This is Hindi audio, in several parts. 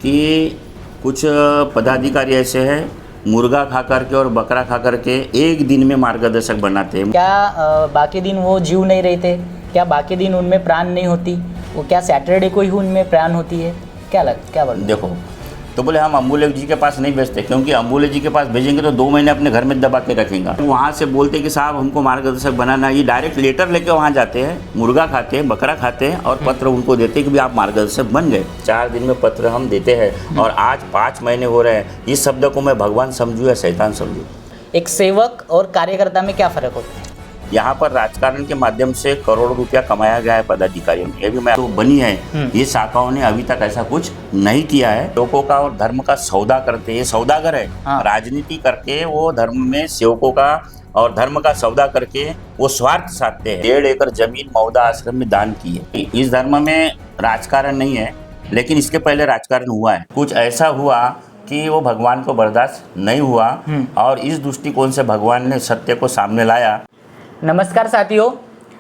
कि कुछ पदाधिकारी ऐसे हैं मुर्गा खा करके और बकरा खा करके एक दिन में मार्गदर्शक बनाते हैं। क्या बाकी दिन वो जीव नहीं रहते? क्या बाकी दिन उनमें प्राण नहीं होती? वो क्या सैटरडे को ही उनमें प्राण होती है? क्या बोल? देखो, तो बोले हम अम्बुले जी के पास नहीं भेजते, क्योंकि अम्बुले जी के पास भेजेंगे तो 2 महीने अपने घर में दबा के रखेंगे। वहाँ से बोलते कि साहब हमको मार्गदर्शक बनाना, ये डायरेक्ट लेटर लेके वहाँ जाते हैं, मुर्गा खाते हैं, बकरा खाते हैं और पत्र उनको देते हैं कि भाई आप मार्गदर्शक बन गए। 4 दिन में पत्र हम देते हैं और आज 5 महीने हो रहे हैं। इस शब्द को मैं भगवान समझूँ या शैतान समझूँ? एक सेवक और कार्यकर्ता में क्या फ़र्क होता है? यहाँ पर राजकारण के माध्यम से करोड़ों रुपया कमाया गया है पदाधिकारियों ने, ये भी मैं तो बनी है। ये शाखाओं ने अभी तक ऐसा कुछ नहीं किया है। लोगों का और धर्म का सौदा करते, ये सौदागर है। राजनीति करके वो धर्म में सेवकों का और धर्म का सौदा करके वो स्वार्थ साधते हैं। 1.5 एकड़ जमीन मौदा आश्रम में दान की है। इस धर्म में राजकारण नहीं है, लेकिन इसके पहले राजकारण हुआ है। कुछ ऐसा हुआ कि वो भगवान को बर्दाश्त नहीं हुआ और इस दृष्टिकोण से भगवान ने सत्य को सामने लाया। नमस्कार साथियों,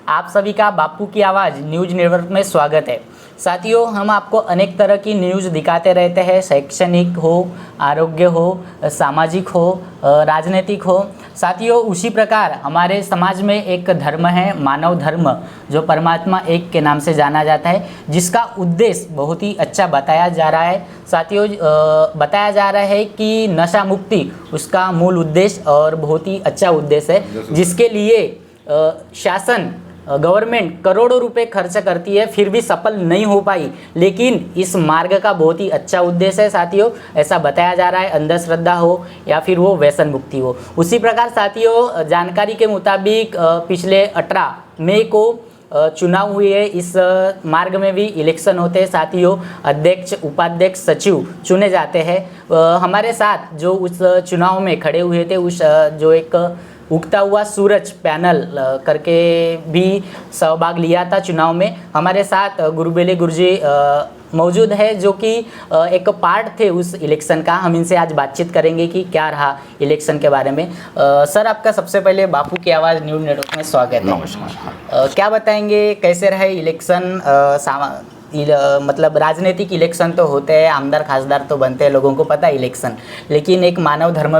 आप सभी का बापू की आवाज़ न्यूज नेटवर्क में स्वागत है। साथियों, हम आपको अनेक तरह की न्यूज़ दिखाते रहते हैं, शैक्षणिक हो, आरोग्य हो, सामाजिक हो, राजनीतिक हो। साथियों, उसी प्रकार हमारे समाज में एक धर्म है, मानव धर्म, जो परमात्मा एक के नाम से जाना जाता है, जिसका उद्देश्य बहुत ही अच्छा बताया जा रहा है। साथियों, बताया जा रहा है कि नशा मुक्ति उसका मूल उद्देश्य और बहुत ही अच्छा उद्देश्य है, जिसके लिए शासन गवर्नमेंट करोड़ों रुपए खर्च करती है, फिर भी सफल नहीं हो पाई। लेकिन इस मार्ग का बहुत ही अच्छा उद्देश्य है साथियों, ऐसा बताया जा रहा है। अंधश्रद्धा हो या फिर वो व्यसन मुक्ति हो। उसी प्रकार साथियों, जानकारी के मुताबिक पिछले 18 मई को चुनाव हुए हैं। इस मार्ग में भी इलेक्शन होते हैं साथियों। अध्यक्ष, उपाध्यक्ष, सचिव चुने जाते हैं। हमारे साथ जो उस चुनाव में खड़े हुए थे, उस जो एक उगता हुआ सूरज पैनल करके भी सहभाग लिया था चुनाव में, हमारे साथ गुरुबेले गुरुजी मौजूद है, जो कि एक पार्ट थे उस इलेक्शन का। हम इनसे आज बातचीत करेंगे कि क्या रहा इलेक्शन के बारे में। सर, आपका सबसे पहले बापू की आवाज़ न्यूज नेटवर्क में स्वागत है। नमस्कार। क्या बताएंगे कैसे रहे इलेक्शन? मतलब राजनीतिक इलेक्शन तो होते हैं, आमदार खासदार तो बनते हैं, लोगों को पता है इलेक्शन, लेकिन एक मानव धर्म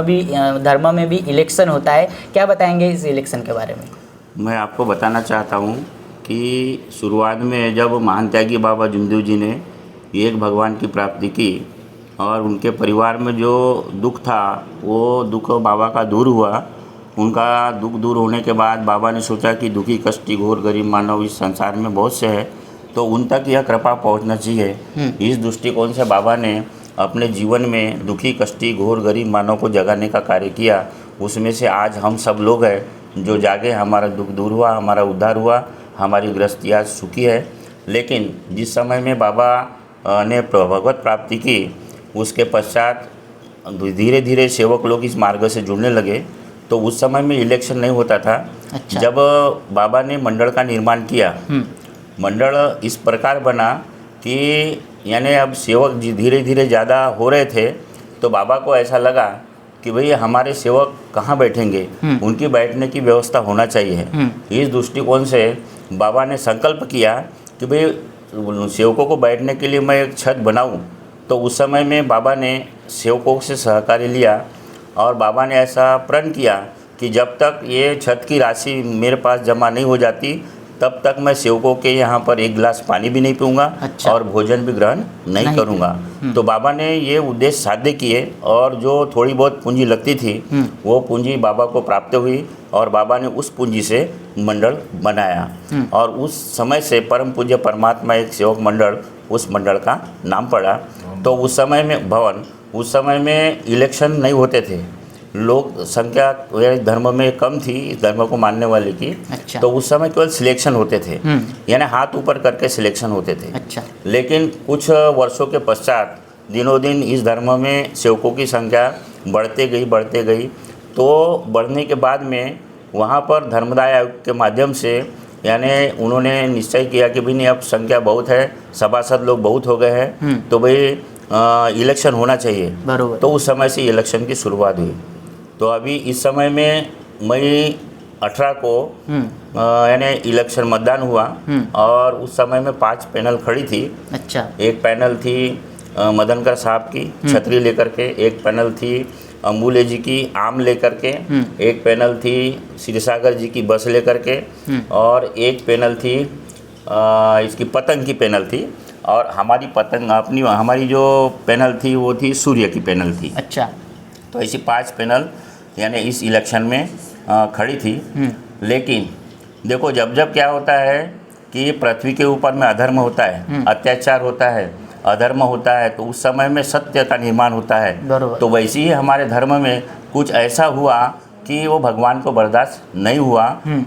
में भी इलेक्शन होता है। क्या बताएंगे इस इलेक्शन के बारे में? मैं आपको बताना चाहता हूँ कि शुरुआत में जब महान त्यागी बाबा जमदेव जी ने एक भगवान की प्राप्ति की और उनके परिवार में जो दुख था वो दुख बाबा का दूर हुआ। उनका दुख दूर होने के बाद बाबा ने सोचा कि दुखी, कष्टी, घोर गरीब मानव इस संसार में बहुत से हैं, तो उन तक यह कृपा पहुंचना चाहिए। इस दृष्टिकोण से बाबा ने अपने जीवन में दुखी, कष्टी, घोर गरीब मानव को जगाने का कार्य किया। उसमें से आज हम सब लोग हैं जो जागे, हमारा दुख दूर हुआ, हमारा उद्धार हुआ, हमारी गृहस्थी सुखी है। लेकिन जिस समय में बाबा ने भगवत प्राप्ति की, उसके पश्चात धीरे धीरे सेवक लोग इस मार्ग से जुड़ने लगे। तो उस समय में इलेक्शन नहीं होता था। अच्छा। जब बाबा ने मंडल का निर्माण किया, मंडल इस प्रकार बना कि यानी अब सेवक धीरे धीरे ज़्यादा हो रहे थे, तो बाबा को ऐसा लगा कि भाई हमारे सेवक कहाँ बैठेंगे, उनकी बैठने की व्यवस्था होना चाहिए। इस दृष्टिकोण से बाबा ने संकल्प किया कि भाई सेवकों को बैठने के लिए मैं एक छत बनाऊं। तो उस समय में बाबा ने सेवकों से सहकार्य लिया और बाबा ने ऐसा प्रण किया कि जब तक ये छत की राशि मेरे पास जमा नहीं हो जाती, तब तक मैं सेवकों के यहाँ पर एक गिलास पानी भी नहीं पीऊँगा। अच्छा। और भोजन भी ग्रहण नहीं करूँगा। तो बाबा ने ये उद्देश्य साध्य किए और जो थोड़ी बहुत पूंजी लगती थी वो पूंजी बाबा को प्राप्त हुई और बाबा ने उस पूंजी से मंडल बनाया। और उस समय से परम पूज्य परमात्मा एक सेवक मंडल, उस मंडल का नाम पड़ा। तो उस समय में उस समय में इलेक्शन नहीं होते थे, लोग संख्या धर्म में कम थी इस धर्म को मानने वाले की। अच्छा। तो उस समय केवल सिलेक्शन होते थे, यानी हाथ ऊपर करके सिलेक्शन होते थे। अच्छा। लेकिन कुछ वर्षों के पश्चात दिनों दिन इस धर्म में सेवकों की संख्या बढ़ते गई। तो बढ़ने के बाद में वहाँ पर धर्मदाय आयोग के माध्यम से यानी उन्होंने निश्चय किया कि भाई नहीं, अब संख्या बहुत है, सभासद लोग बहुत हो गए हैं, तो भाई इलेक्शन होना चाहिए। बरोबर। तो उस समय से इलेक्शन की शुरुआत हुई। तो अभी इस समय में मई 18 को यानी इलेक्शन मतदान हुआ और उस समय में 5 पैनल खड़ी थी। अच्छा। एक पैनल थी मदनकर साहब की छतरी लेकर के, एक पैनल थी अम्बुले जी की आम लेकर के, एक पैनल थी क्षीरसागर जी की बस लेकर के, और एक पैनल थी इसकी पतंग की पैनल थी, और हमारी पतंग हमारी जो पैनल थी वो थी सूर्य की पैनल थी। अच्छा। तो ऐसी 5 पैनल यानी इस इलेक्शन में खड़ी थी। लेकिन देखो जब जब क्या होता है कि पृथ्वी के ऊपर में अधर्म होता है, अत्याचार होता है, अधर्म होता है, तो उस समय में सत्य का निर्माण होता है। तो वैसे ही हमारे धर्म में कुछ ऐसा हुआ कि वो भगवान को बर्दाश्त नहीं हुआ,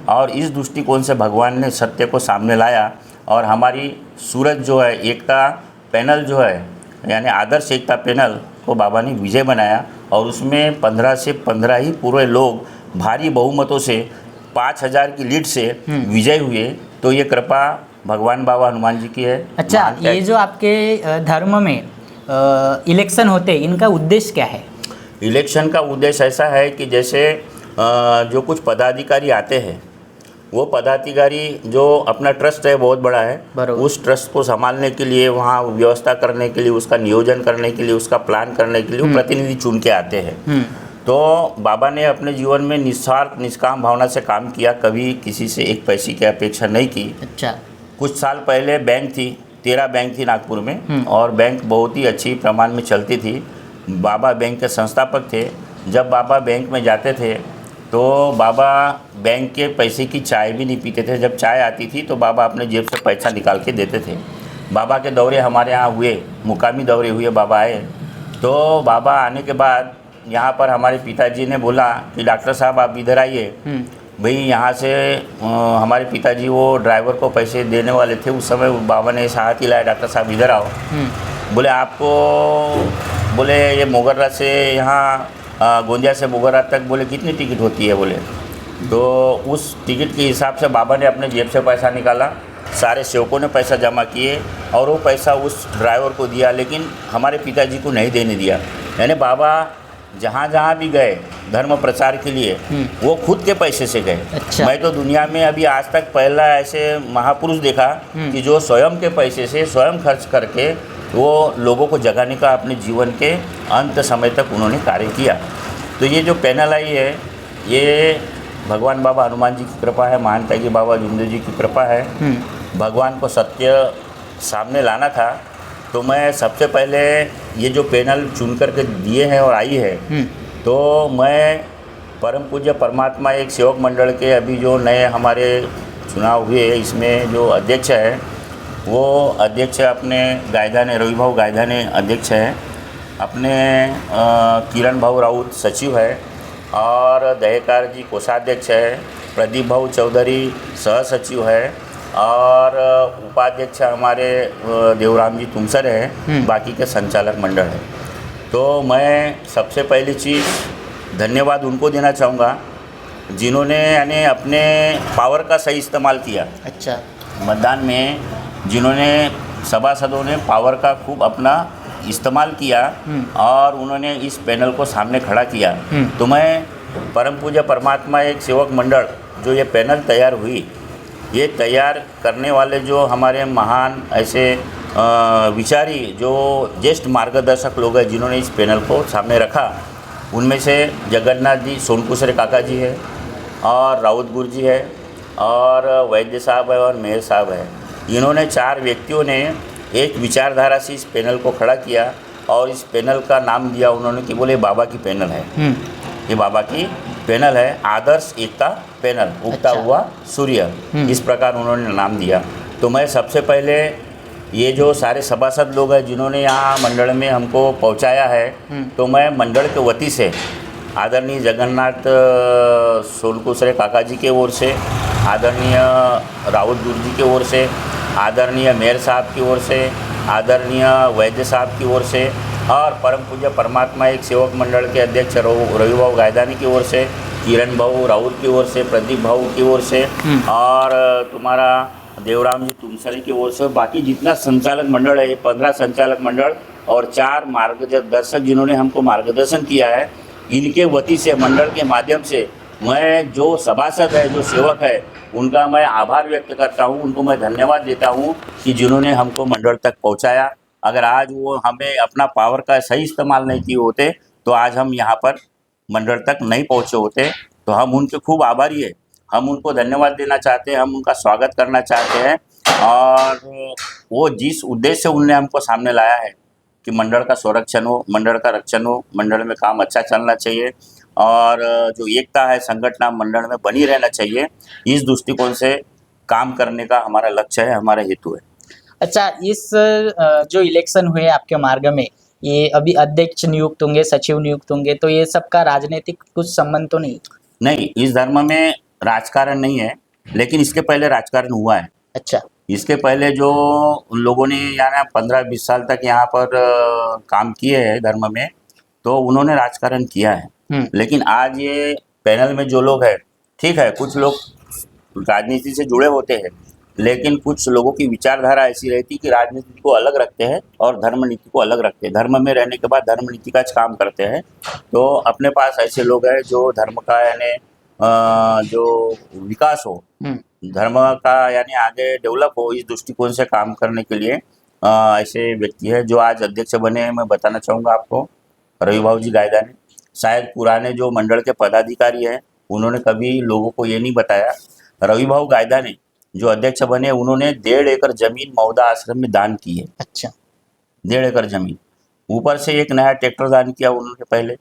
और इस दृष्टिकोण से भगवान ने सत्य को सामने लाया, और हमारी सूरत जो है एकता पैनल जो है यानी आदर्श एकता पैनल को बाबा ने विजय बनाया, और उसमें 15 से 15 ही पूरे लोग भारी बहुमतों से 5000 की लीड से विजय हुए। तो ये कृपा भगवान बाबा हनुमान जी की है। अच्छा, ये जो आपके धर्म में इलेक्शन होते हैं, इनका उद्देश्य क्या है? इलेक्शन का उद्देश्य ऐसा है कि जैसे जो कुछ पदाधिकारी आते हैं, वो पदाधिकारी जो अपना ट्रस्ट है बहुत बड़ा है, उस ट्रस्ट को संभालने के लिए, वहाँ व्यवस्था करने के लिए, उसका नियोजन करने के लिए, उसका प्लान करने के लिए प्रतिनिधि चुन के आते हैं। तो बाबा ने अपने जीवन में निस्वार्थ निष्काम भावना से काम किया, कभी किसी से एक पैसे की अपेक्षा नहीं की। अच्छा। कुछ साल पहले बैंक थी, 13 बैंक थी नागपुर में, और बैंक बहुत ही अच्छी प्रमाण में चलती थी। बाबा बैंक के संस्थापक थे। जब बाबा बैंक में जाते थे तो बाबा बैंक के पैसे की चाय भी नहीं पीते थे। जब चाय आती थी तो बाबा अपने जेब से पैसा निकाल के देते थे। बाबा के दौरे हमारे यहाँ हुए, मुकामी दौरे हुए, बाबा आए। तो बाबा आने के बाद यहाँ पर हमारे पिताजी ने बोला कि डॉक्टर साहब आप इधर आइए। भाई यहाँ से हमारे पिताजी वो ड्राइवर को पैसे देने वाले थे। उस समय बाबा ने हाथ हिलाया, डॉक्टर साहब इधर आओ। बोले आपको, बोले ये मोगर्रा से यहाँ गोंदिया से मोगर्रा तक बोले कितनी टिकट होती है बोले। तो उस टिकट के हिसाब से बाबा ने अपने जेब से पैसा निकाला, सारे सेवकों ने पैसा जमा किए और वो पैसा उस ड्राइवर को दिया, लेकिन हमारे पिताजी को नहीं देने दिया। यानी बाबा जहाँ जहाँ भी गए धर्म प्रचार के लिए वो खुद के पैसे से गए। अच्छा। मैं तो दुनिया में अभी आज तक पहला ऐसे महापुरुष देखा कि जो स्वयं के पैसे से स्वयं खर्च करके वो लोगों को जगाने का अपने जीवन के अंत समय तक उन्होंने कार्य किया। तो ये जो पैनल आई है ये भगवान बाबा हनुमान जी की कृपा है, महान त्यागी बाबा जुमदेव जी की कृपा है। भगवान को सत्य सामने लाना था, तो मैं सबसे पहले ये जो पैनल चुन करके दिए हैं और आई है, तो मैं परम पूज्य परमात्मा एक सेवक मंडल के अभी जो नए हमारे चुनाव हुए इसमें जो अध्यक्ष है वो अध्यक्ष अपने गायधाने रवि भाऊ गायधाने अध्यक्ष है, अपने किरण भाऊ राउत सचिव है, और दहेकार जी कोषाध्यक्ष है, प्रदीप भाऊ चौधरी सह सचिव है, और उपाध्यक्ष हमारे देवराम जी तुमसर है, बाकी के संचालक मंडल है। तो मैं सबसे पहली चीज़ धन्यवाद उनको देना चाहूँगा जिन्होंने यानी अपने पावर का सही इस्तेमाल किया। अच्छा। मतदान में जिन्होंने सभासदों ने पावर का खूब अपना इस्तेमाल किया और उन्होंने इस पैनल को सामने खड़ा किया। तो मैं परम पूज्य परमात्मा एक सेवक मंडल जो ये पैनल तैयार हुई, ये तैयार करने वाले जो हमारे महान ऐसे विचारी जो ज्येष्ठ मार्गदर्शक लोग हैं जिन्होंने इस पैनल को सामने रखा, उनमें से जगन्नाथ जी सोनकुसरे काका जी है, और राउत गुरु जी है, और वैद्य साहब है, और मेहर साहब है। इन्होंने 4 व्यक्तियों ने एक विचारधारा से इस पैनल को खड़ा किया और इस पैनल का नाम दिया उन्होंने कि बोले बाबा की पैनल है, ये बाबा की पैनल है, आदर्श एकता पैनल, उगता हुआ सूर्य, इस प्रकार उन्होंने नाम दिया। तो मैं सबसे पहले ये जो सारे सभासद लोग हैं जिन्होंने यहाँ मंडल में हमको पहुँचाया है, तो मैं मंडल के वती से आदरणीय जगन्नाथ सोनकुसरे काका जी के ओर से, आदरणीय राउत गुरु जी के ओर से, आदरणीय मेयर साहब की ओर से, आदरणीय वैद्य साहब की ओर से, और परम पूज्य परमात्मा एक सेवक मंडल के अध्यक्ष रवि भाऊ गायदानी की ओर से, किरण भाऊ राउत की ओर से, प्रदीप भाऊ की ओर से, और तुम्हारा देवराम जी तुमसरे की ओर से, बाकी जितना संचालक मंडल है, 15 संचालक मंडल और 4 मार्गदर्शक जिन्होंने हमको मार्गदर्शन किया है, इनके वती से मंडल के माध्यम से मैं जो सभासद है, जो सेवक है, उनका मैं आभार व्यक्त करता हूँ, उनको मैं धन्यवाद देता हूँ कि जिन्होंने हमको मंडल तक पहुँचाया। अगर आज वो हमें अपना पावर का सही इस्तेमाल नहीं किए होते तो आज हम यहाँ पर मंडल तक नहीं पहुँचे होते। तो हम उनके खूब आभारी है, हम उनको धन्यवाद देना चाहते हैं, हम उनका स्वागत करना चाहते हैं। और वो जिस उद्देश्य से उनने हमको सामने लाया है कि मंडल का संरक्षण हो, मंडल का रक्षण हो, मंडल में काम अच्छा चलना चाहिए और जो एकता है संगठन मंडल में बनी रहना चाहिए, इस दृष्टिकोण से काम करने का हमारा लक्ष्य है, हमारा हेतु है। अच्छा, इस जो इलेक्शन हुए आपके मार्ग में, ये अभी अध्यक्ष नियुक्त होंगे, सचिव नियुक्त होंगे, तो ये सबका राजनीतिक कुछ संबंध तो नहीं? नहीं, इस धर्म में राजकारण नहीं है, लेकिन इसके पहले राजकारण हुआ है। अच्छा। इसके पहले जो उन लोगों ने यहाँ 15-20 साल तक यहाँ पर काम किए हैं धर्म में, तो उन्होंने राजकारण किया है। लेकिन आज ये पैनल में जो लोग हैं, ठीक है, कुछ लोग राजनीति से जुड़े होते हैं, लेकिन कुछ लोगों की विचारधारा ऐसी रहती कि राजनीति को अलग रखते हैं और धर्म नीति को अलग रखते हैं। धर्म में रहने के बाद धर्म नीति का काम करते हैं। तो अपने पास ऐसे लोग हैं जो धर्म का यानी जो विकास हो, धर्म का यानी आगे डेवलप हो, इस दृष्टिकोण से काम करने के लिए ऐसे व्यक्ति है जो आज अध्यक्ष बने हैं। मैं बताना चाहूँगा आपको, रविभाऊ जी गायदाने, शायद पुराने जो मंडल के पदाधिकारी हैं उन्होंने कभी लोगों को ये नहीं बताया। रविभाऊ गायदाने जो अध्यक्ष बने, उन्होंने 1.5 एकड़ जमीन मौदा आश्रम में दान की है। अच्छा। 1.5 एकड़ जमीन, ऊपर से एक नया ट्रैक्टर दान किया उन्होंने पहले,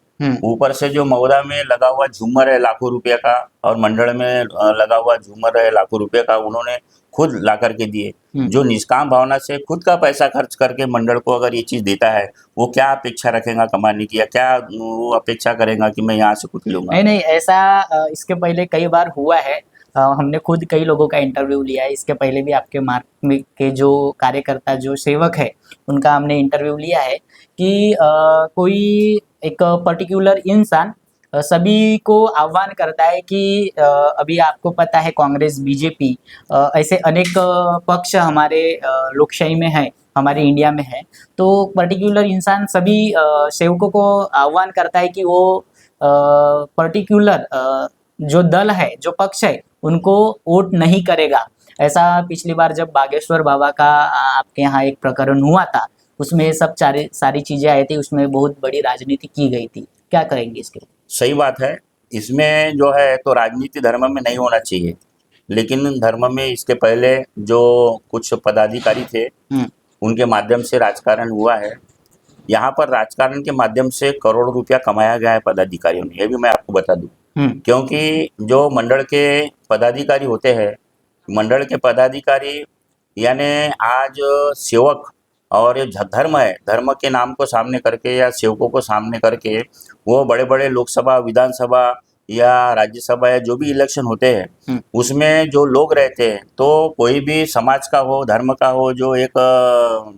ऊपर से जो मौदा में लगा हुआ झूमर है लाखों रुपए का और मंडल में लगा हुआ झूमर है लाखों रुपए का, उन्होंने खुद ला करके दिए। जो निष्काम भावना से खुद का पैसा खर्च करके मंडल को अगर ये चीज़ देता है, वो क्या अपेक्षा रखेगा कमाने की, या क्या वो अपेक्षा करेगा कि मैं यहाँ से कुछ लूँगा? नहीं नहीं, ऐसा इसके पहले कई बार हुआ है। हमने खुद कई लोगों का इंटरव्यू लिया है। इसके पहले भी आपके मार्ग में के जो कार्यकर्ता, जो सेवक है, उनका हमने इंटरव्यू लिया है कि कोई एक पर्टिकुलर इंसान सभी को आह्वान करता है कि अभी आपको पता है कांग्रेस, बीजेपी, ऐसे अनेक पक्ष हमारे लोकशाही में है, हमारे इंडिया में है। तो पर्टिकुलर इंसान सभी सेवकों को आह्वान करता है कि वो पर्टिकुलर जो दल है, जो पक्ष है, उनको वोट नहीं करेगा। ऐसा पिछली बार जब बागेश्वर बाबा का आपके यहाँ एक प्रकरण हुआ था, उसमें सब सारी चीजें आई थी, उसमें बहुत बड़ी राजनीति की गई थी। क्या करेंगे इसके? सही बात है, इसमें जो है तो राजनीति धर्म में नहीं होना चाहिए, लेकिन धर्म में इसके पहले जो कुछ पदाधिकारी थे उनके माध्यम से राजकारण हुआ है। यहाँ पर राजकारण के माध्यम से करोड़ों रुपया कमाया गया है पदाधिकारियों ने, ये भी मैं आपको बता दूं। क्योंकि जो मंडल के पदाधिकारी होते हैं, मंडल के पदाधिकारी यानी आज सेवक और ये धर्म है, धर्म के नाम को सामने करके या सेवकों को सामने करके वो बड़े बड़े लोकसभा, विधानसभा या राज्यसभा या जो भी इलेक्शन होते हैं उसमें जो लोग रहते हैं, तो कोई भी समाज का हो, धर्म का हो, जो एक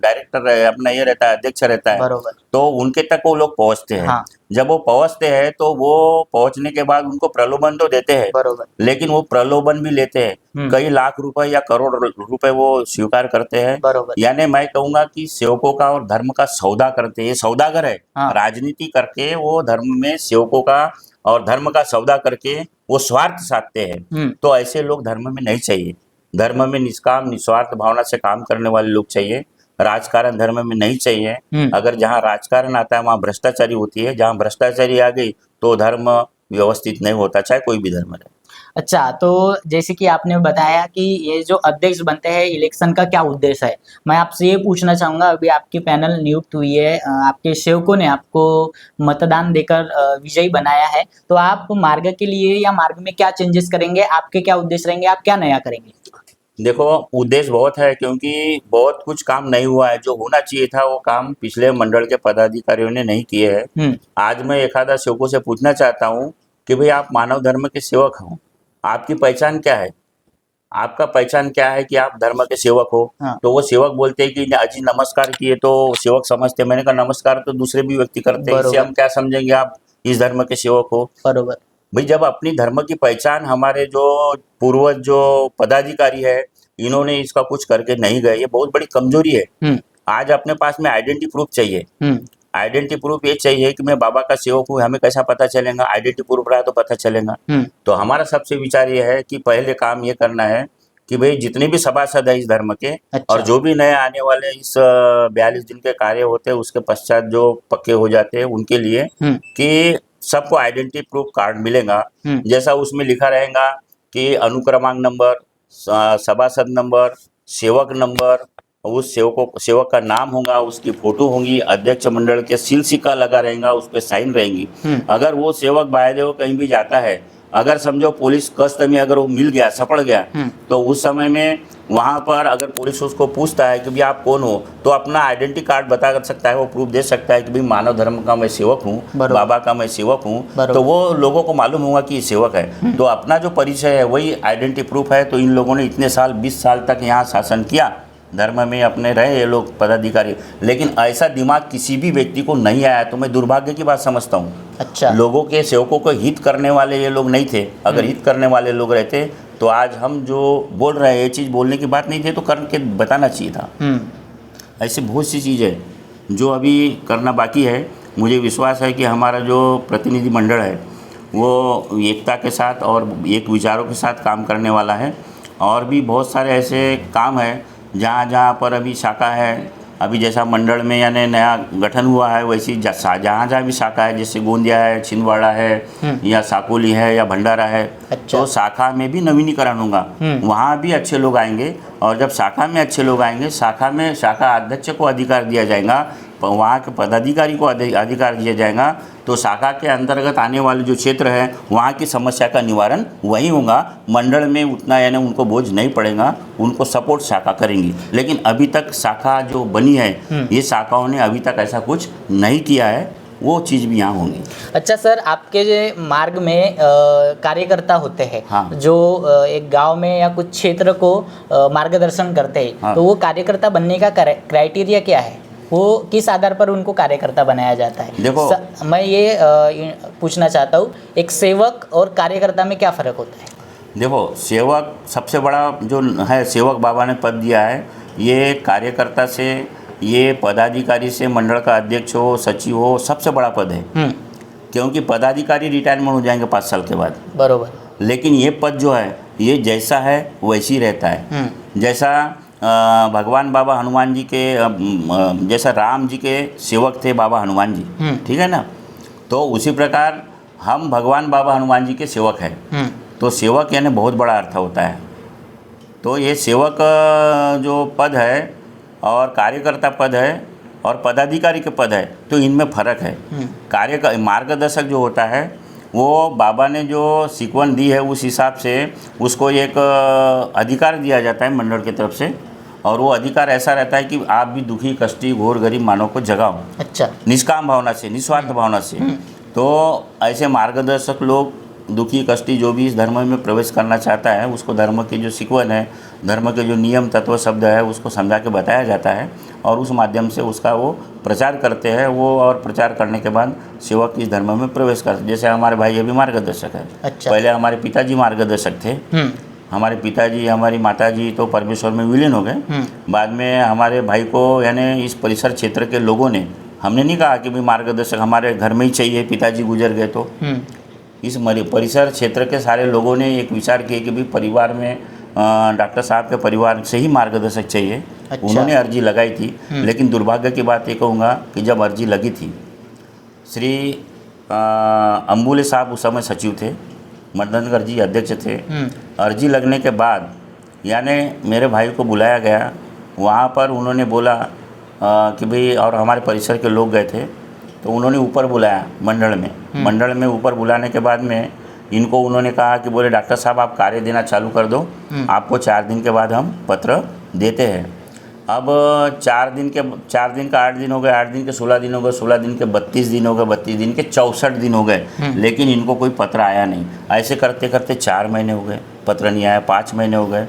डायरेक्टर अपना ये रहता है, अध्यक्ष रहता है, तो उनके तक वो लोग पहुंचते हैं। जब वो पहुंचते हैं तो वो पहुंचने के बाद उनको प्रलोभन तो देते हैं, लेकिन वो प्रलोभन भी लेते हैं, कई लाख रुपए या करोड़ रुपए वो स्वीकार करते हैं। यानी मैं कहूंगा कि सेवकों का और धर्म का सौदा करते हैं, ये सौदागर है। राजनीति करके वो धर्म में सेवकों का और धर्म का सौदा करके वो स्वार्थ साधते हैं। तो ऐसे लोग धर्म में नहीं चाहिए। धर्म में निष्काम निस्वार्थ भावना से काम करने वाले लोग चाहिए। राजकारण धर्म में नहीं चाहिए। अगर जहाँ राजकारण आता है वहाँ भ्रष्टाचारी होती है, जहाँ भ्रष्टाचारी आ गई तो धर्म व्यवस्थित नहीं होता, चाहे कोई भी धर्म रहे। अच्छा, तो जैसे कि आपने बताया कि ये जो अध्यक्ष बनते हैं, इलेक्शन का क्या उद्देश्य है, मैं आपसे ये पूछना चाहूँगा। अभी आपकी पैनल नियुक्त हुई है, आपके सेवकों ने आपको मतदान देकर विजयी बनाया है, तो आप मार्ग के लिए या मार्ग में क्या चेंजेस करेंगे, आपके क्या उद्देश्य रहेंगे, आप क्या नया करेंगे? देखो, उद्देश्य बहुत है, क्योंकि बहुत कुछ काम नहीं हुआ है। जो होना चाहिए था वो काम पिछले मंडल के पदाधिकारियों ने नहीं किए हैं। आज मैं एक आधा सेवकों से पूछना चाहता हूँ कि भाई आप मानव धर्म के सेवक हो, आपकी पहचान क्या है? आपका पहचान क्या है कि आप धर्म के सेवक हो? तो वो सेवक बोलते हैं कि अजी नमस्कार किए तो सेवक समझते। मैंने कहा नमस्कार तो दूसरे भी व्यक्ति करते हैं, इससे हम क्या समझेंगे आप इस धर्म के सेवक हो? बरोबर। भाई जब अपनी धर्म की पहचान हमारे जो पूर्वज जो पदाधिकारी है इन्होंने इसका कुछ करके नहीं गए, ये बहुत बड़ी कमजोरी है। आज अपने पास में आइडेंटिटी प्रूफ चाहिए। आइडेंटिटी प्रूफ ये चाहिए कि मैं बाबा का सेवक हूँ, हमें कैसा पता चलेगा? आइडेंटिटी प्रूफ रहा तो पता चलेगा। तो हमारा सबसे विचार ये है कि पहले काम ये करना है कि भाई जितने भी सभासद है इस धर्म के, अच्छा। और जो भी नए आने वाले इस 42 दिन के कार्य होते हैं उसके पश्चात जो पक्के हो जाते हैं उनके लिए कि सबको आइडेंटिटी प्रूफ कार्ड मिलेगा। जैसा उसमें लिखा रहेगा कि अनुक्रमांक नंबर, सभासद नंबर, सेवक नंबर, उस सेवक का नाम होगा, उसकी फोटो होगी, अध्यक्ष मंडल के सील सिक्का लगा रहेगा, उस पर साइन रहेंगी। अगर वो सेवक बायदेव कहीं भी जाता है, अगर समझो पुलिस कष्ट में अगर वो मिल गया, सफल गया, तो उस समय में वहाँ पर अगर पुलिस उसको पूछता है कि भाई आप कौन हो, तो अपना आइडेंटिटी कार्ड बता सकता है, वो प्रूफ दे सकता है कि भाई मानव धर्म का मैं सेवक हूँ, बाबा का मैं सेवक हूँ, तो वो लोगों को मालूम होगा कि ये सेवक है। तो अपना जो परिचय है वही आइडेंटिटी प्रूफ है। तो इन लोगों ने इतने साल 20 साल तक यहाँ शासन किया, धर्म में अपने रहे ये लोग पदाधिकारी, लेकिन ऐसा दिमाग किसी भी व्यक्ति को नहीं आया। तो मैं दुर्भाग्य की बात समझता हूँ। अच्छा। लोगों के सेवकों को हित करने वाले ये लोग नहीं थे। अगर हित करने वाले लोग रहते तो आज हम जो बोल रहे हैं ये चीज़ बोलने की बात नहीं थी, तो करके बताना चाहिए था। ऐसी बहुत सी चीज़ें जो अभी करना बाकी है। मुझे विश्वास है कि हमारा जो प्रतिनिधि मंडल है वो एकता के साथ और एक विचारों के साथ काम करने वाला है। और भी बहुत सारे ऐसे काम हैं जहाँ जहाँ पर अभी शाखा है, अभी जैसा मंडल में यानी नया गठन हुआ है वैसी जहाँ जहाँ भी शाखा है, जैसे गोंदिया है, छिंदवाड़ा है, या साकोली है, या भंडारा है। अच्छा। तो शाखा में भी नवीनीकरण होगा, वहाँ भी अच्छे लोग आएंगे। और जब शाखा में अच्छे लोग आएंगे, शाखा में शाखा अध्यक्ष को अधिकार दिया जाएगा, वहाँ के पदाधिकारी को अधिकार दिया जाएगा, तो शाखा के अंतर्गत आने वाले जो क्षेत्र है वहाँ की समस्या का निवारण वहीं होगा। मंडल में उतना यानी उनको बोझ नहीं पड़ेगा, उनको सपोर्ट शाखा करेंगी। लेकिन अभी तक शाखा जो बनी है, ये शाखाओं ने अभी तक ऐसा कुछ नहीं किया है, वो चीज़ भी यहाँ होंगी। अच्छा सर, आपके जो मार्ग में कार्यकर्ता होते हैं, हाँ। जो एक गांव में या कुछ क्षेत्र को मार्गदर्शन करते हैं, हाँ। तो वो कार्यकर्ता बनने का क्राइटेरिया क्या है? वो किस आधार पर उनको कार्यकर्ता बनाया जाता है? देखो मैं ये पूछना चाहता हूँ, एक सेवक और कार्यकर्ता में क्या फ़र्क होता है? देखो, सेवक सबसे बड़ा जो है, सेवक बाबा ने पद दिया है, ये कार्यकर्ता से, ये पदाधिकारी से, मंडल का अध्यक्ष हो, सचिव हो, सबसे बड़ा पद है। क्योंकि पदाधिकारी रिटायरमेंट हो जाएंगे 5 साल के बाद, बरोबर। लेकिन ये पद जो है ये जैसा है वैसे ही रहता है। जैसा भगवान बाबा हनुमान जी के जैसा राम जी के सेवक थे बाबा हनुमान जी, ठीक है ना, तो उसी प्रकार हम भगवान बाबा हनुमान जी के सेवक हैं। तो सेवक यानी बहुत बड़ा अर्थ होता है। तो ये सेवक जो पद है और कार्यकर्ता पद है और पदाधिकारी के पद है, तो इनमें फ़र्क है। मार्गदर्शक जो होता है वो बाबा ने जो सीक्वेंस दी है उस हिसाब से उसको एक अधिकार दिया जाता है मंडल की तरफ से, और वो अधिकार ऐसा रहता है कि आप भी दुखी, कष्टी, घोर गरीब मानव को जगाओ। अच्छा। निष्काम भावना से, निस्वार्थ भावना से। तो ऐसे मार्गदर्शक लोग, दुखी, कष्टी जो भी इस धर्म में प्रवेश करना चाहता है, उसको धर्म के जो सीक्वेंस है, धर्म के जो नियम तत्व शब्द है, उसको समझा के बताया जाता है और उस माध्यम से उसका वो प्रचार करते हैं। वो और प्रचार करने के बाद सेवक इस धर्म में प्रवेश करते हैं। जैसे हमारे भाई अभी मार्गदर्शक है। अच्छा। पहले हमारे पिताजी मार्गदर्शक थे। हमारे पिताजी, हमारी माताजी तो परमेश्वर में विलीन हो गए। बाद में हमारे भाई को यानी इस परिसर क्षेत्र के लोगों ने, हमने नहीं कहा कि भाई मार्गदर्शक हमारे घर में ही चाहिए, पिताजी गुजर गए तो इस परिसर क्षेत्र के सारे लोगों ने एक विचार किया कि भाई परिवार में डॉक्टर साहब के परिवार से ही मार्गदर्शक चाहिए। अच्छा। उन्होंने अर्जी लगाई थी, लेकिन दुर्भाग्य की बात ये कहूँगा कि जब अर्जी लगी थी, श्री अम्बुले साहब उस समय सचिव थे, मर्दनगर जी अध्यक्ष थे। अर्जी लगने के बाद यानी मेरे भाई को बुलाया गया, वहाँ पर उन्होंने बोला कि भाई, और हमारे परिसर के लोग गए थे, तो उन्होंने ऊपर बुलाया मंडल में ऊपर बुलाने के बाद में इनको उन्होंने कहा कि बोले डॉक्टर साहब आप कार्य देना चालू कर दो, आपको 4 दिन के बाद हम पत्र देते हैं। अब 4 दिन का 8 दिन हो गए, 8 दिन के 16 दिन हो गए, 16 दिन के 32 दिन हो गए, 32 दिन के 64 दिन हो गए, लेकिन इनको कोई पत्र आया नहीं। ऐसे करते करते 4 महीने हो गए, पत्र नहीं आया, 5 महीने हो गए।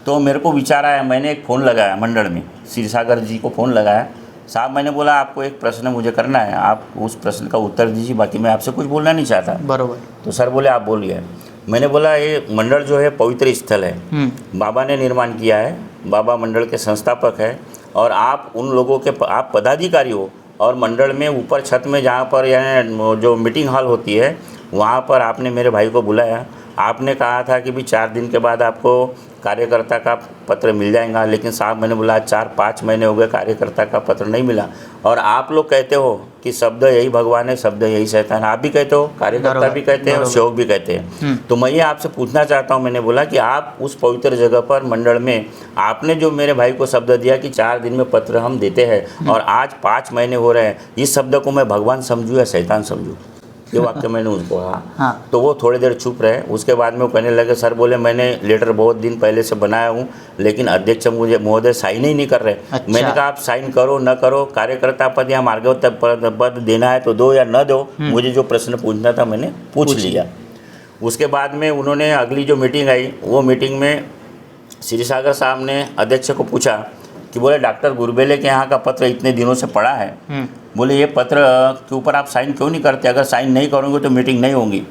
तो मेरे को विचार आया, मैंने एक फ़ोन लगाया मंडल में, क्षीरसागर जी को फ़ोन लगाया। साहब, मैंने बोला आपको एक प्रश्न मुझे करना है, आप उस प्रश्न का उत्तर दीजिए, बाकी मैं आपसे कुछ बोलना नहीं चाहता। बरोबर। तो सर बोले आप बोलिए। मैंने बोला ये मंडल जो है पवित्र स्थल है, बाबा ने निर्माण किया है, बाबा मंडल के संस्थापक है, और आप उन लोगों के, आप पदाधिकारी हो, और मंडल में ऊपर छत में जहाँ पर यानी जो मीटिंग हॉल होती है वहाँ पर आपने मेरे भाई को बुलाया। आपने कहा था कि भी 4 दिन के बाद आपको कार्यकर्ता का पत्र मिल जाएगा, लेकिन साहब मैंने बोला 4-5 महीने हो गए कार्यकर्ता का पत्र नहीं मिला। और आप लोग कहते हो कि शब्द यही भगवान है, शब्द यही शैतान, आप भी कहते हो, कार्यकर्ता भी कहते हैं और सेवक भी कहते हैं। तो मैं ये आपसे पूछना चाहता हूँ, मैंने बोला कि आप उस पवित्र जगह पर मंडल में आपने जो मेरे भाई को शब्द दिया कि 4 दिन में पत्र हम देते हैं और आज 5 महीने हो रहे हैं, इस शब्द को मैं भगवान समझूँ या शैतान समझूँ? ये वाक्य मैंने उसको कहा। हाँ। तो वो थोड़ी देर चुप रहे। उसके बाद में वो कहने लगे, सर बोले मैंने लेटर बहुत दिन पहले से बनाया हूँ, लेकिन अध्यक्ष मुझे महोदय साइन ही नहीं कर रहे। अच्छा। मैंने कहा आप साइन करो न करो, कार्यकर्ता पद या मार्गवत पद देना है तो दो या न दो, मुझे जो प्रश्न पूछना था मैंने पूछ लिया। उसके बाद में उन्होंने अगली जो मीटिंग आई, वो मीटिंग में श्री सागर साहब ने अध्यक्ष को पूछा कि बोले डॉक्टर गुरबेले के यहाँ का पत्र इतने दिनों से पड़ा है, बोले ये पत्र के ऊपर आप साइन क्यों नहीं करते? अगर साइन नहीं करोगे तो मीटिंग नहीं होगी।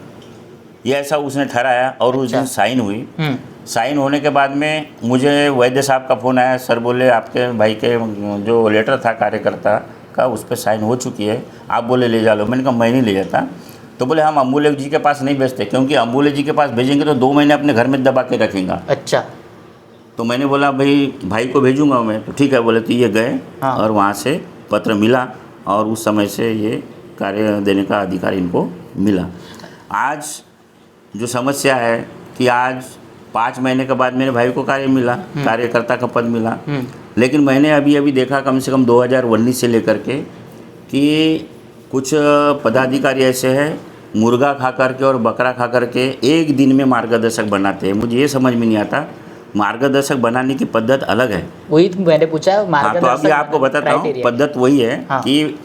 ये ऐसा उसने ठहराया और उस दिन साइन हुई। साइन होने के बाद में मुझे वैद्य साहब का फ़ोन आया, सर बोले आपके भाई के जो लेटर था कार्यकर्ता का उस पर साइन हो चुकी है, आप बोले ले जा लो। मैंने कहा मैं नहीं ले जाता। तो बोले हम अम्बुले जी के पास नहीं भेजते, क्योंकि अम्बुले जी के पास भेजेंगे तो 2 महीने अपने घर में दबा के रखेंगे। अच्छा। तो मैंने बोला भाई को भेजूंगा मैं। तो ठीक है बोले। तो ये गए और वहाँ से पत्र मिला और उस समय से ये कार्य देने का अधिकार इनको मिला। आज जो समस्या है कि आज 5 महीने के बाद मेरे भाई को कार्य मिला, कार्यकर्ता का पद मिला, लेकिन मैंने अभी देखा कम से कम 2019 से लेकर के कि कुछ पदाधिकारी ऐसे हैं मुर्गा खा करके और बकरा खा करके एक दिन में मार्गदर्शक बनाते हैं। मुझे ये समझ में नहीं आता, मार्गदर्शक बनाने की पद्धत अलग है। वही मैंने पूछा मार्गदर्शक। हाँ, तो अभी आपको बताता हूँ पद्धत वही है। हाँ। कि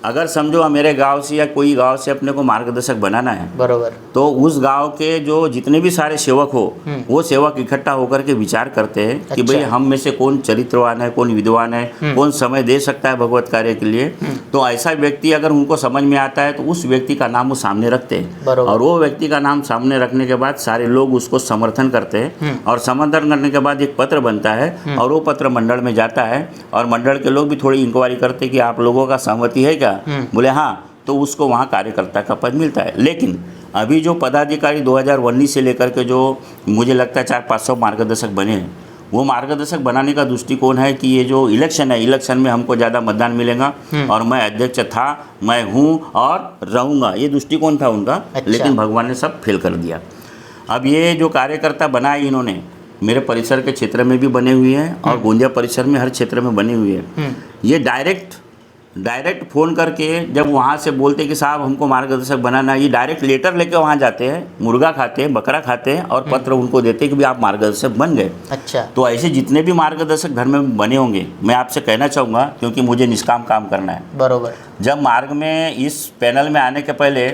अगर समझो मेरे गांव से या कोई गांव से अपने को मार्गदर्शक बनाना है, बरोबर, तो उस गांव के जो जितने भी सारे सेवक हो वो सेवक इकट्ठा होकर के विचार करते हैं कि भाई हम में से कौन चरित्रवान है, कौन विद्वान है, कौन समय दे सकता है भगवत कार्य के लिए। तो ऐसा व्यक्ति अगर उनको समझ में आता है तो उस व्यक्ति का नाम वो सामने रखते हैं और वो व्यक्ति का नाम सामने रखने के बाद सारे लोग उसको समर्थन करते हैं और समर्थन करने के बाद एक पत्र बनता है और वो पत्र मंडल में जाता है और मंडल के लोग भी थोड़ी इंक्वायरी करते हैं कि आप लोगों का सहमति है क्या? बोले हाँ, तो उसको वहाँ कार्यकर्ता का पद मिलता है। लेकिन अभी जो पदाधिकारी 2019 से लेकर के जो मुझे लगता है 400-500 मार्गदर्शक बने हैं, वो मार्गदर्शक बनाने का दृष्टिकोण है कि ये जो इलेक्शन है, इलेक्शन में हमको ज़्यादा मतदान मिलेगा और मैं अध्यक्ष था, मैं हूँ और रहूँगा, ये दृष्टिकोण था उनका। अच्छा। लेकिन भगवान ने सब फेल कर दिया। अब ये जो कार्यकर्ता बनाए इन्होंने मेरे परिसर के क्षेत्र में भी बने हुए हैं और गोंदिया परिसर में हर क्षेत्र में बने हुए हैं। ये डायरेक्ट फ़ोन करके जब वहाँ से बोलते कि साहब हमको मार्गदर्शक बनाना है, ये डायरेक्ट लेटर लेके वहाँ जाते हैं, मुर्गा खाते हैं, बकरा खाते हैं और पत्र उनको देते हैं कि भाई आप मार्गदर्शक बन गए। अच्छा। तो ऐसे जितने भी मार्गदर्शक धर्म में बने होंगे, मैं आपसे कहना चाहूँगा क्योंकि मुझे निष्काम काम करना है। बरोबर। जब मार्ग में इस पैनल में आने के पहले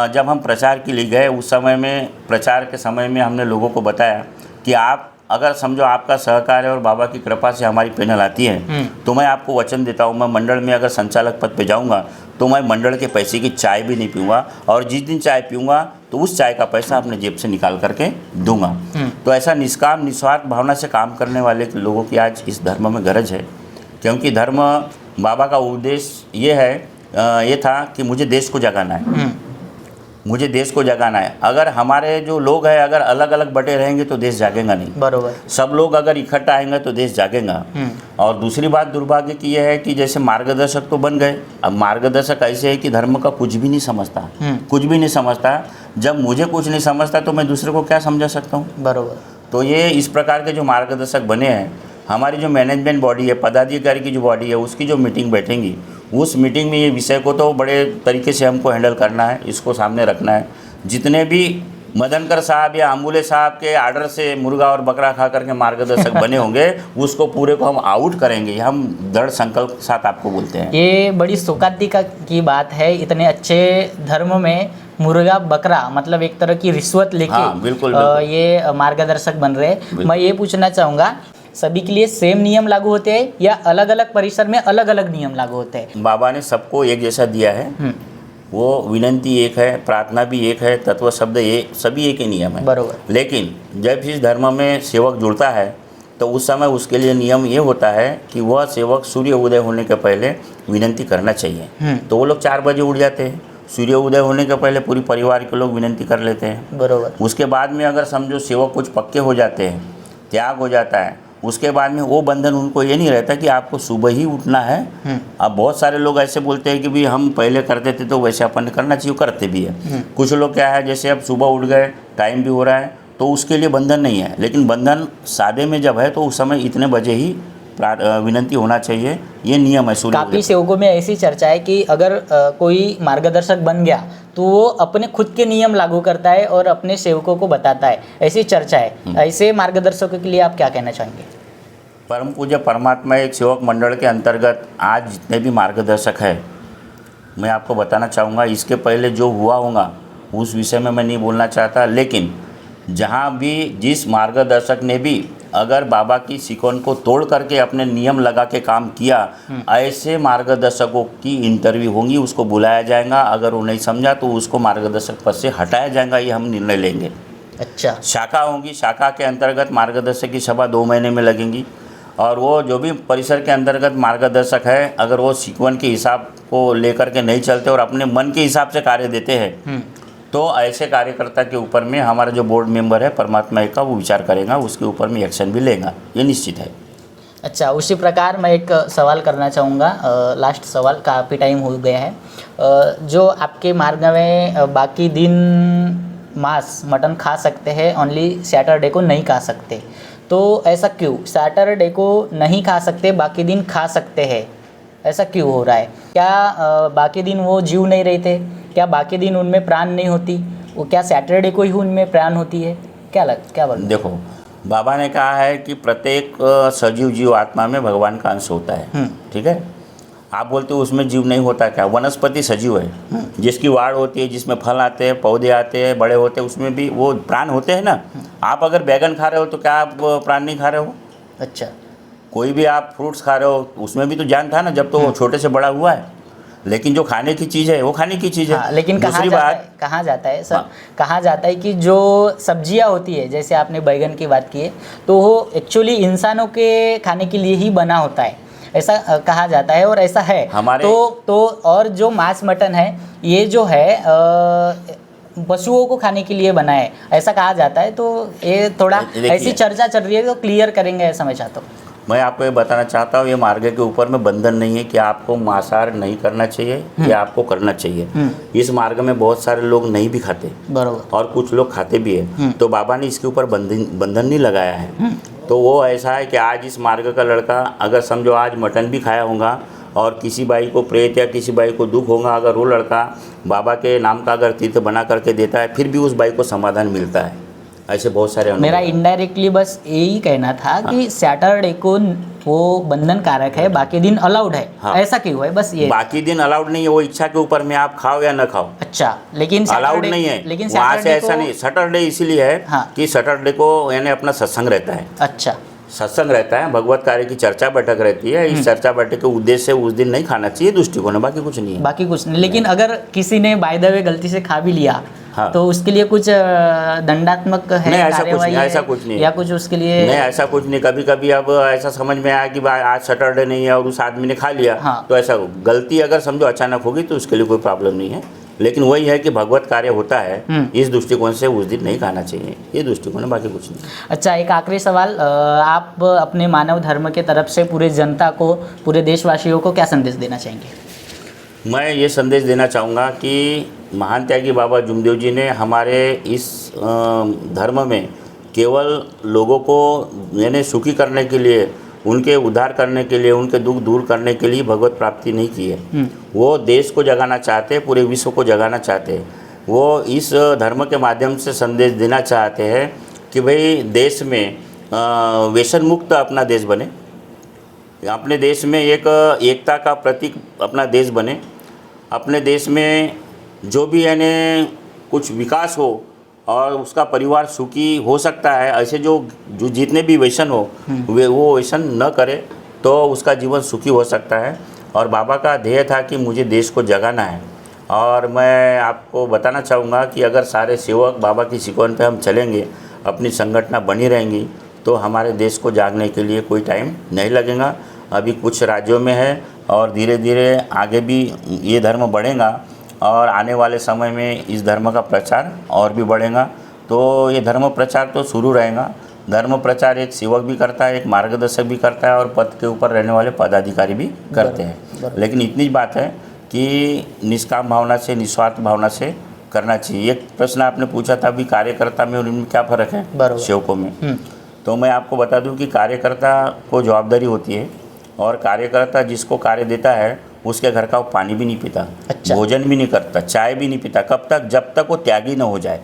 जब हम प्रचार के लिए गए, उस समय में प्रचार के समय में हमने लोगों को बताया कि आप अगर समझो आपका सहकार है और बाबा की कृपा से हमारी पैनल आती है तो मैं आपको वचन देता हूँ, मैं मंडल में अगर संचालक पद पे जाऊँगा तो मैं मंडल के पैसे की चाय भी नहीं पीऊँगा और जिस दिन चाय पीऊँगा तो उस चाय का पैसा अपने जेब से निकाल करके दूंगा। तो ऐसा निष्काम निस्वार्थ भावना से काम करने वाले लोगों की आज इस धर्म में गरज है, क्योंकि धर्म बाबा का उद्देश्य ये था कि मुझे देश को जगाना है, मुझे देश को जगाना है। अगर हमारे जो लोग हैं अगर अलग अलग बटे रहेंगे तो देश जागेगा नहीं। बरोबर। सब लोग अगर इकट्ठा आएंगे तो देश जागेगा। और दूसरी बात दुर्भाग्य की यह है कि जैसे मार्गदर्शक तो बन गए, अब मार्गदर्शक ऐसे है कि धर्म का कुछ भी नहीं समझता, कुछ भी नहीं समझता। जब मुझे कुछ नहीं समझता तो मैं दूसरे को क्या समझा सकता हूँ? बरोबर। तो ये इस प्रकार के जो मार्गदर्शक बने हैं, हमारी जो मैनेजमेंट बॉडी है, पदाधिकारी की जो बॉडी है, उसकी जो मीटिंग बैठेंगी, उस मीटिंग में ये विषय को तो बड़े तरीके से हमको हैंडल करना है, इसको सामने रखना है। जितने भी मदनकर साहब या अम्बुले साहब के आर्डर से मुर्गा और बकरा खा करके मार्गदर्शक बने होंगे, उसको पूरे को हम आउट करेंगे, हम दृढ़ संकल्प के साथ आपको बोलते हैं। ये बड़ी शोकांति की बात है, इतने अच्छे धर्म में मुर्गा बकरा मतलब एक तरह की रिश्वत लेके हाँ, बिल्कुल। ये मार्गदर्शक बन रहे। मैं ये पूछना चाहूँगा, सभी के लिए सेम नियम लागू होते हैं या अलग अलग परिसर में अलग अलग नियम लागू होते हैं? बाबा ने सबको एक जैसा दिया है, वो विनंती एक है, प्रार्थना भी एक है, तत्व शब्द सभी एक ही नियम है। बरोबर। लेकिन जब इस धर्म में सेवक जुड़ता है तो उस समय उसके लिए नियम ये होता है कि वह सेवक सूर्य उदय होने के पहले विनती करना चाहिए। तो वो लोग 4 बजे उठ जाते हैं, सूर्य उदय होने के पहले पूरी परिवार के लोग विनती कर लेते हैं। बरोबर। उसके बाद में अगर समझो सेवक कुछ पक्के हो जाते हैं, त्याग हो जाता है, उसके बाद में वो बंधन उनको ये नहीं रहता कि आपको सुबह ही उठना है। अब बहुत सारे लोग ऐसे बोलते हैं कि भाई हम पहले करते थे तो वैसे अपन करना चाहिए, करते भी है। कुछ लोग क्या है, जैसे अब सुबह उठ गए, टाइम भी हो रहा है, तो उसके लिए बंधन नहीं है। लेकिन बंधन सादे में जब है तो उस समय इतने बजे ही विनती होना चाहिए, ये नियम है सूर्य काफ़ी सेवकों में ऐसी चर्चा है कि अगर कोई मार्गदर्शक बन गया तो वो अपने खुद के नियम लागू करता है और अपने सेवकों को बताता है, ऐसी चर्चा है। ऐसे मार्गदर्शकों के लिए आप क्या कहना चाहेंगे? परम पूज्य परमात्मा एक सेवक मंडल के अंतर्गत आज जितने भी मार्गदर्शक है, मैं आपको बताना चाहूँगा, इसके पहले जो हुआ होगा उस विषय में मैं नहीं बोलना चाहता। लेकिन जहाँ भी जिस मार्गदर्शक ने भी अगर बाबा की सिकोन को तोड़ करके अपने नियम लगा के काम किया, ऐसे मार्गदर्शकों की इंटरव्यू होंगी, उसको बुलाया जाएगा। अगर वो नहीं समझा तो उसको मार्गदर्शक पद से हटाया जाएगा, ये हम निर्णय लेंगे। अच्छा। शाखा होंगी, शाखा के अंतर्गत मार्गदर्शक की सभा 2 महीने में लगेंगी, और वो जो भी परिसर के अंतर्गत मार्गदर्शक है, अगर वो सिक्वन के हिसाब को लेकर के नहीं चलते और अपने मन के हिसाब से कार्य देते हैं, तो ऐसे कार्यकर्ता के ऊपर में हमारा जो बोर्ड मेंबर है परमात्मा एक का, वो विचार करेगा, उसके ऊपर में एक्शन भी लेगा, ये निश्चित है। अच्छा, उसी प्रकार मैं एक सवाल करना चाहूँगा, लास्ट सवाल, काफ़ी टाइम हो गया है। जो आपके मार्ग में बाकी दिन मांस मटन खा सकते हैं, ओनली सैटरडे को नहीं खा सकते, तो ऐसा क्यों? सैटरडे को नहीं खा सकते, बाकी दिन खा सकते हैं, ऐसा क्यों हो रहा है? क्या बाकी दिन वो जीव नहीं रहते? क्या बाकी दिन उनमें प्राण नहीं होती? वो क्या सैटरडे को ही उनमें प्राण होती है? क्या बोल? देखो, बाबा ने कहा है कि प्रत्येक सजीव जीव आत्मा में भगवान का अंश होता है, ठीक है। आप बोलते हो उसमें जीव नहीं होता, क्या? वनस्पति सजीव है, जिसकी वाड़ होती है, जिसमें फल आते हैं, पौधे आते हैं, बड़े होते हैं, उसमें भी वो प्राण होते हैं ना। आप अगर बैगन खा रहे हो तो क्या आप प्राण नहीं खा रहे हो? अच्छा। कोई भी आप फ्रूट्स खा रहे हो, उसमें भी तो जान था ना, जब तो वो छोटे से बड़ा हुआ है। लेकिन जो खाने की चीज़ है वो खाने की चीज़ है। हाँ, लेकिन कहा जाता है सर, कहा जाता है कि जो सब्जियां होती है, जैसे आपने बैगन की बात की है, तो वो एक्चुअली इंसानों के खाने के लिए ही बना होता है, ऐसा कहा जाता है, और ऐसा है हमारे। तो और जो मांस मटन है, ये जो है पशुओं को खाने के लिए बना है, ऐसा कहा जाता है। तो ये थोड़ा ऐसी चर्चा चल रही है, तो क्लियर करेंगे, ऐसा मैं चाहता हूँ। मैं आपको ये बताना चाहता हूँ, ये मार्ग के ऊपर में बंधन नहीं है कि आपको मांसाहार नहीं करना चाहिए या आपको करना चाहिए। इस मार्ग में बहुत सारे लोग नहीं भी खाते, बराबर, और कुछ लोग खाते भी है। तो बाबा ने इसके ऊपर बंधन नहीं लगाया है। तो वो ऐसा है कि आज इस मार्ग का लड़का अगर समझो आज मटन भी खाया होगा, और किसी भाई को प्रेत या किसी भाई को दुख होगा, अगर वो लड़का बाबा के नाम का अगर तीर्थ बना करके देता है, फिर भी उस भाई को समाधान मिलता है। ऐसे बहुत सारे मेरा इनडायरेक्टली बस यही कहना था कि सैटरडे को वो बंधन कारक है, बाकी दिन अलाउड है। हाँ। ऐसा क्यों है? बस ये बाकी दिन अलाउड नहीं है, वो इच्छा के ऊपर में आप खाओ या न खाओ। अच्छा, लेकिन अलाउड नहीं है, लेकिन वहाँ से ऐसा नहीं। सैटरडे इसीलिए है हाँ। कि सैटरडे को यानी अपना सत्संग रहता है। अच्छा, सत्संग रहता है, भगवत कार्य की चर्चा बैठक रहती है। इस चर्चा बैठक के उद्देश्य से उस दिन नहीं खाना चाहिए, दृष्टिकोण है, बाकी कुछ नहीं है। बाकी कुछ नहीं। लेकिन अगर किसी ने बाय द वे गलती से खा भी लिया, हाँ। तो उसके लिए कुछ दंडात्मक है? नहीं, ऐसा कुछ नहीं या कुछ उसके लिए नहीं, ऐसा कुछ नहीं। कभी कभी अब ऐसा समझ में आया कि आज सैटरडे नहीं है और उस आदमी ने खा लिया, हाँ। तो ऐसा गलती अगर समझो अचानक होगी तो उसके लिए कोई प्रॉब्लम नहीं है। लेकिन वही है कि भगवत कार्य होता है, इस दृष्टिकोण से उस दिन नहीं खाना चाहिए, ये दृष्टिकोण है, बाकी कुछ नहीं। अच्छा, एक आखिरी सवाल, आप अपने मानव धर्म के तरफ से पूरे जनता को, पूरे देशवासियों को क्या संदेश देना चाहेंगे? मैं ये संदेश देना चाहूँगा कि महान त्यागी बाबा जुमदेव जी ने हमारे इस धर्म में केवल लोगों को यानी सुखी करने के लिए, उनके उद्धार करने के लिए, उनके दुख दूर करने के लिए भगवत प्राप्ति नहीं की है। वो देश को जगाना चाहते हैं, पूरे विश्व को जगाना चाहते हैं। वो इस धर्म के माध्यम से संदेश देना चाहते हैं कि भाई देश में व्यसन मुक्त अपना देश बने, अपने देश में एक एकता का प्रतीक अपना देश बने, अपने देश में जो भी यानी कुछ विकास हो और उसका परिवार सुखी हो सकता है, ऐसे जो जितने भी व्यसन हो वे वो व्यसन न करे तो उसका जीवन सुखी हो सकता है। और बाबा का ध्येय था कि मुझे देश को जगाना है, और मैं आपको बताना चाहूँगा कि अगर सारे सेवक बाबा की सिकोन पे हम चलेंगे, अपनी संगठना बनी रहेंगी, तो हमारे देश को जागने के लिए कोई टाइम नहीं लगेगा। अभी कुछ राज्यों में है और धीरे धीरे आगे भी ये धर्म बढ़ेगा और आने वाले समय में इस धर्म का प्रचार और भी बढ़ेगा। तो ये धर्म प्रचार तो शुरू रहेगा। धर्म प्रचार एक सेवक भी करता है, एक मार्गदर्शक भी करता है और पद के ऊपर रहने वाले पदाधिकारी भी करते हैं। लेकिन इतनी बात है कि निष्काम भावना से, निस्वार्थ भावना से करना चाहिए। एक प्रश्न आपने पूछा था अभी कार्यकर्ता में और इनमें क्या फ़र्क है सेवकों में, तो मैं आपको बता दूं कि कार्यकर्ता को जवाबदारी होती है और कार्यकर्ता जिसको कार्य देता है उसके घर का वो पानी भी नहीं पीता, भोजन भी नहीं करता, चाय भी नहीं पीता। कब तक? जब तक वो त्यागी न हो जाए।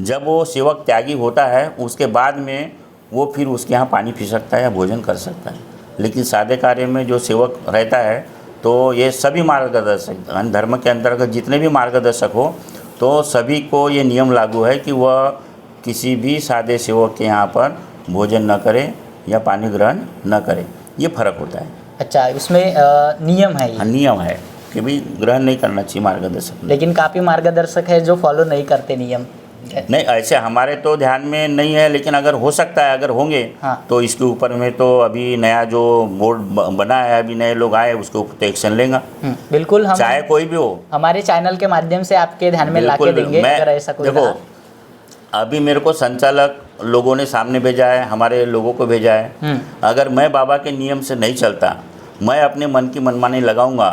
जब वो सेवक त्यागी होता है उसके बाद में वो फिर उसके यहाँ पानी पी सकता है या भोजन कर सकता है। लेकिन सादे कार्य में जो सेवक रहता है तो ये सभी मार्गदर्शक धर्म के अंतर्गत जितने भी मार्गदर्शक हो तो सभी को ये नियम लागू है कि वह किसी भी सादे सेवक के यहाँ पर भोजन न करे या पानी ग्रहण न करे। ये फ़र्क होता है। अच्छा, इसमें नियम है ये? हाँ, नियम है कि भाई ग्रहण नहीं करना चाहिए मार्गदर्शक। लेकिन काफ़ी मार्गदर्शक है जो फॉलो नहीं करते नियम। नहीं, ऐसे हमारे तो ध्यान में नहीं है, लेकिन अगर हो सकता है, अगर होंगे तो इसके ऊपर में तो अभी नया जो बोर्ड बना है, अभी नए लोग आए, उसके ऊपर तो एक्शन लेगा। बिल्कुल, हम चाहे कोई भी हो हमारे चैनल के माध्यम से आपके ध्यान में लाके देंगे अगर ऐसा कोई देखो, अभी मेरे को संचालक लोगों ने सामने भेजा है, हमारे लोगों को भेजा है। अगर मैं बाबा के नियम से नहीं चलता, मैं अपने मन की मनमानी लगाऊंगा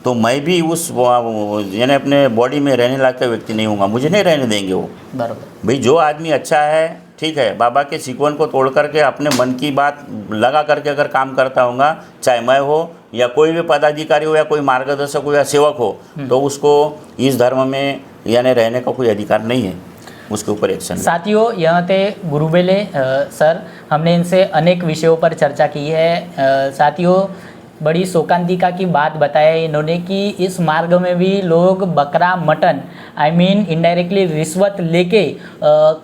तो मैं भी उस यानी अपने बॉडी में रहने लायक व्यक्ति नहीं हूँगा, मुझे नहीं रहने देंगे वो। बराबर। भाई जो आदमी अच्छा है, ठीक है, बाबा के सिकवन को तोड़ करके अपने मन की बात लगा करके अगर काम करता होगा, चाहे मैं हो या कोई भी पदाधिकारी हो या कोई मार्गदर्शक हो या सेवक हो, तो उसको इस धर्म में यानी रहने का कोई अधिकार नहीं है, उसके ऊपर एक्शन। साथियों, यह थे गुरुबेले सर। हमने इनसे अनेक विषयों पर चर्चा की है। साथियों, बड़ी शोकांतिका की बात बताया इन्होंने कि इस मार्ग में भी लोग बकरा, मटन, इनडायरेक्टली रिश्वत लेके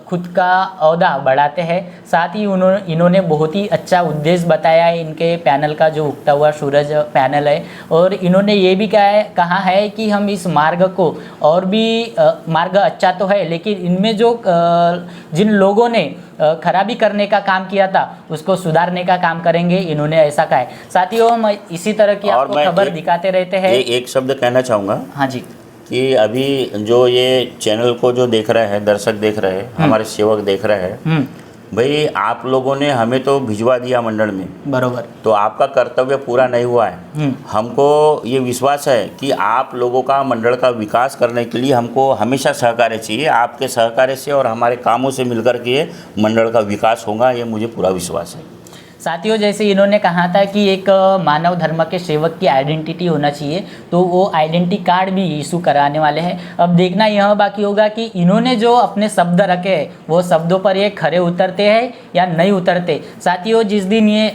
खुद का ओहदा बढ़ाते हैं। साथ ही इन्होंने बहुत ही अच्छा उद्देश्य बताया है इनके पैनल का, जो उगता हुआ सूरज पैनल है। और इन्होंने ये भी कहा है कि हम इस मार्ग को और भी मार्ग अच्छा तो है, लेकिन इनमें जो जिन लोगों ने खराबी करने का काम किया था उसको सुधारने का काम करेंगे, इन्होंने ऐसा कहा है। साथियों, हम इसी तरह की आपको खबर दिखाते रहते हैं। एक शब्द कहना चाहूँगा। हाँ जी। कि अभी जो ये चैनल को जो देख रहे हैं, दर्शक देख रहे हैं, हमारे सेवक देख रहे हैं, भाई आप लोगों ने हमें तो भिजवा दिया मंडल में, बरोबर, तो आपका कर्तव्य पूरा नहीं हुआ है। हमको ये विश्वास है कि आप लोगों का मंडल का विकास करने के लिए हमको हमेशा सहकार्य चाहिए। आपके सहकार्य से और हमारे कामों से मिलकर के मंडल का विकास होगा, ये मुझे पूरा विश्वास है। साथियों, जैसे इन्होंने कहा था कि एक मानव धर्म के सेवक की आइडेंटिटी होना चाहिए, तो वो आइडेंटिटी कार्ड भी इशू कराने वाले हैं। अब देखना यह बाकी होगा कि इन्होंने जो अपने शब्द रखे हैं वो शब्दों पर ये खरे उतरते हैं या नहीं उतरते। साथियों, जिस दिन ये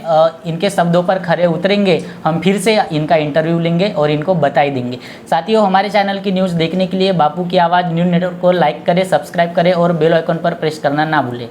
इनके शब्दों पर खरे उतरेंगे, हम फिर से इनका इंटरव्यू लेंगे और इनको बताई देंगे। साथियों, हमारे चैनल की न्यूज़ देखने के लिए बापू की आवाज़ न्यूज़ नेटवर्क को लाइक करें, सब्सक्राइब करें और बेल आइकन पर प्रेस करना ना भूलें।